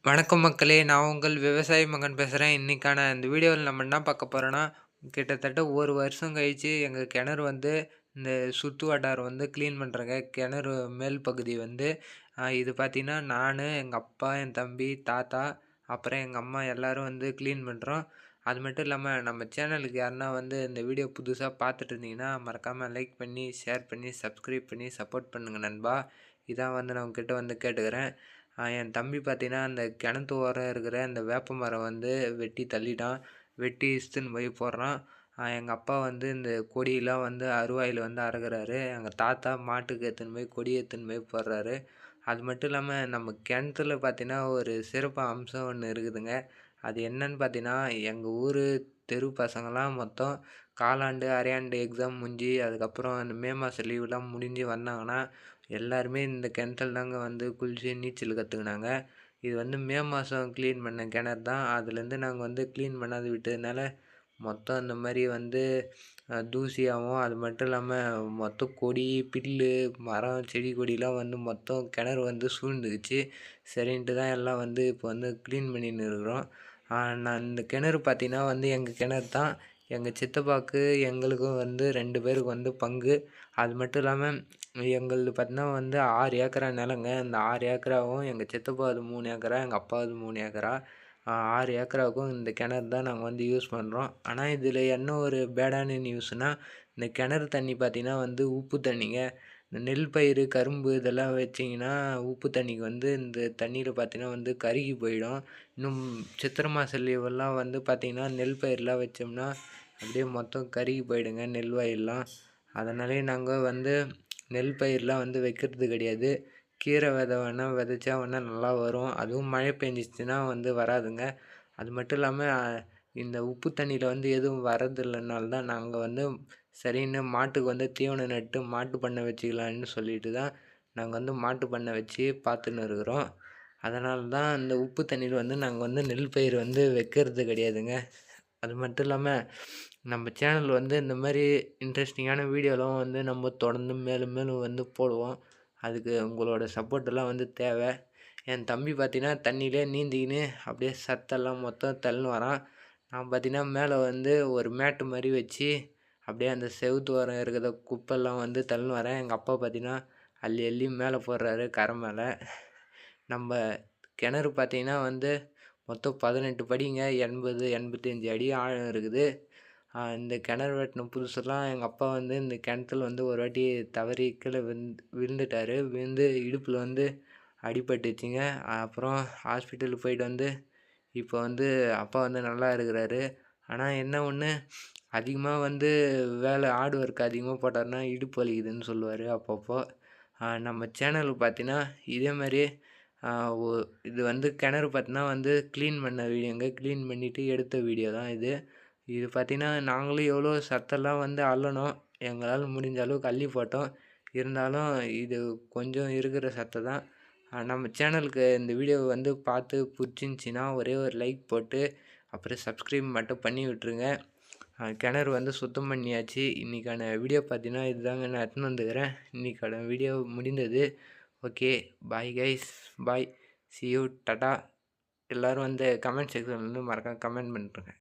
வணக்கம் மக்களே! நான் உங்கள் விவசாயி மகன் பேசுறேன். இன்னைக்கான இந்த வீடியோவில் நம்ம என்ன பார்க்க போறோம்னா, கிட்டத்தட்ட 1 வருஷம் கழிச்சு எங்க கிணறு வந்து இந்த சுத்து வட்டாரம் வந்து கிளீன் பண்றேங்க. கிணறு மேல் பகுதி வந்து இது பார்த்தீங்கன்னா, நானு, எங்க அப்பா, என் தம்பி, தாத்தா, அப்புறம் எங்க அம்மா எல்லாரும் வந்து கிளீன் பண்றோம். அது மட்டும் இல்லாம நம்ம சேனலுக்கு யாருன்னா வந்து இந்த வீடியோ புதுசா பார்த்துட்டு இருந்தீங்கன்னா, மறக்காம லைக் பண்ணி, ஷேர் பண்ணி, சப்ஸ்கிரைப் பண்ணி சப்போர்ட் பண்ணுங்க நண்பா. இதான் வந்து நான் உங்ககிட்ட வந்து கேட்டுக்கிறேன். என் தம்பி பார்த்தீங்கன்னா, அந்த கிணத்து ஓரம் இருக்கிற அந்த வேப்ப மரம் வந்து வெட்டி தள்ளிட்டான். வெட்டி இஸ்த்துன்னு போய் போடுறான். எங்க அப்பா வந்து இந்த கொடியெல்லாம் வந்து அருவாயில வந்து அறுக்குறாரு. எங்க தாத்தா மாட்டுக்கு எடுத்துன்னு போய் கொடி எடுத்துன்னு போய் போடுறாரு. அது மட்டும் இல்லாம நம்ம கிணத்துல பார்த்தீங்கன்னா, ஒரு சிறப்பு அம்சம் ஒண்ணு இருக்குதுங்க. அது என்னன்னு பார்த்தீங்கன்னா, எங்க ஊரு தெரு பசங்கலாம் மொத்தம் காலாண்டு, அரையாண்டு எக்ஸாம் முடிஞ்சு, அதுக்கப்புறம் அந்த மே மாசம் லீவுலாம் முடிஞ்சு வந்தாங்கன்னா, எல்லாருமே இந்த கிணத்துல தாங்க வந்து குளிச்சு நீச்சல் கத்துக்கினாங்க. இது வந்து மே மாதம் கிளீன் பண்ண கிணறு தான். அதுலேருந்து நாங்க வந்து கிளீன் பண்ணாத விட்டதுனால, மொத்தம் இந்த மாரி வந்து தூசியாவும், அது மட்டும் இல்லாம மொத்தம் கொடி, பில்லு, மரம், செடி கொடிலாம் வந்து மொத்தம் கிணறு வந்து சூழ்ந்துக்குச்சு. சரின்ட்டு தான் எல்லாம் வந்து இப்போ வந்து கிளீன் பண்ணின்னு இருக்கிறோம். நான் இந்த கிணறு பார்த்தீங்கன்னா வந்து எங்க கிணறு தான். எங்க சித்தப்பாவுக்கு, எங்களுக்கும் வந்து 2 பேருக்கு வந்து பங்கு. அது மட்டும் இல்லாம எங்களுது பார்த்தீங்கன்னா வந்து 6 ஏக்கரா நிலங்க. அந்த 6 ஏக்கராவும் எங்க சித்தப்பாது 3 ஏக்கரா, எங்க அப்பாவுது 3 ஏக்கரா. 6 ஏக்கராவுக்கும் இந்த கிணறு தான் நாங்க வந்து யூஸ் பண்ணுறோம். ஆனா இதில என்ன ஒரு பேடான நியூஸ்னா, இந்த கிணறு தண்ணி பார்த்தீங்கன்னா வந்து உப்பு தண்ணிங்க. இந்த நெல் பயிறு, கரும்பு இதெல்லாம் வச்சீங்கன்னா, உப்பு தண்ணிக்கு வந்து இந்த தண்ணீல பார்த்தீங்கன்னா வந்து கருகி போயிடும். இன்னும் சித்திரை மாச லீவெல்லாம் வந்து பார்த்தீங்கன்னா, நெல் பயிர்லாம் வச்சோம்னா, அப்படியே மொத்தம் கருகி போயிடுங்க நெல் வயல்லாம். அதனாலயே நாங்க வந்து நெல் பயிர்லாம் வந்து வைக்கிறது கிடையாது. கீரை விதை வேணா விதைச்சா வேணா நல்லா வரும். அதுவும் மழை பெஞ்சிச்சுன்னா வந்து வராதுங்க. அது மட்டும் இல்லாம இந்த உப்பு தண்ணீல வந்து எதுவும் வரதில்லனால தான் நாங்க வந்து சரின்னு மாட்டுக்கு வந்து தீவனம் நட்டு மாட்டு பண்ணை வச்சுக்கலான்னு சொல்லிட்டு தான் நாங்க வந்து மாட்டு பண்ணை வச்சு பார்த்துன்னு இருக்கிறோம். அதனால தான் இந்த உப்பு தண்ணீல வந்து நாங்க வந்து நெல் பயிர் வந்து வைக்கிறது கிடையாதுங்க. அது மட்டும் இல்லாம, நம்ம சேனல் வந்து இந்த மாரி இன்ட்ரெஸ்டிங்கான வீடியோலாம் வந்து நம்ம தொடர்ந்து மேலும் மேலும் வந்து போடுவோம். அதுக்கு உங்களோட சப்போர்ட் எல்லாம் வந்து தேவை. என் தம்பி பார்த்தீங்கன்னா, தண்ணியிலே நீந்திக்கின்னு அப்படியே சத்தெல்லாம் மொத்தம் தள்ளின்னு வரான். நான் பார்த்தீங்கன்னா, மேலே வந்து ஒரு மேட்டு மாரி வச்சு, அப்படியே அந்த செவுத்து ஓரம் இருக்கிற குப்பெல்லாம் வந்து தள்ளின்னு வரேன். எங்க அப்பா பார்த்தீங்கன்னா, அள்ளி அள்ளி மேலே போடுறாரு கரை மேல. நம்ப கிணறு பார்த்தீங்கன்னா வந்து மொத்தம் 18 படிங்க. 80, 85 அடி ஆழம் இருக்குது. இந்த கிணறு வெட்டின புதுசுலாம் எங்க அப்பா வந்து இந்த கிணத்துல வந்து ஒரு வாட்டி தவறி கீழ விழுந்துட்டாரு. விழுந்து இடுப்புல வந்து அடிபட்டுச்சுங்க. அப்புறம் ஹாஸ்பிட்டலுக்கு போயிட்டு வந்து இப்போ வந்து அப்பா வந்து நல்லா இருக்கிறாரு. ஆனா என்ன ஒண்ணு, அதிகமா வந்து ஹார்ட் ஒர்க் அதிகமா போட்டாருன்னா இடுப்பு வலிக்குதுன்னு சொல்லுவாரு அப்பப்போ. நம்ம சேனலுக்கு பார்த்தீங்கன்னா, இதே மாரி ஆ ஒ இது வந்து கிணறு பார்த்தீங்கன்னா வந்து கிளீன் பண்ண வீடியோங்க. கிளீன் பண்ணிட்டு எடுத்த வீடியோ தான் இது. இது பார்த்தீங்கன்னா, நாங்களும் எவ்வளோ சத்தெல்லாம் வந்து அள்ளனோம். எங்களால முடிஞ்ச அளவுக்கு அள்ளி போட்டோம். இருந்தாலும் இது கொஞ்சம் இருக்கிற சத்தம் தான். நம்ம சேனலுக்கு இந்த வீடியோவ வந்து பார்த்து புடிச்சிருந்துச்சின்னா, ஒரே ஒரு லைக் போட்டு, அப்புறம் சப்ஸ்கிரைப் மட்டும் பண்ணி விட்டுருங்க. கிணறு வந்து சுத்தம் பண்ணியாச்சு. இன்னைக்கான வீடியோ பார்த்தீங்கன்னா, இதுதாங்க நான் எடுத்துன்னு வந்துக்கிறேன். இன்னைக்கான வீடியோ முடிந்தது. Okay. Bye guys. Bye. C you. Tata. எல்லாரும் வந்து கமெண்ட் செக்ஷன்ல வந்து மறக்காம கமெண்ட் பண்ணிட்டுருங்க.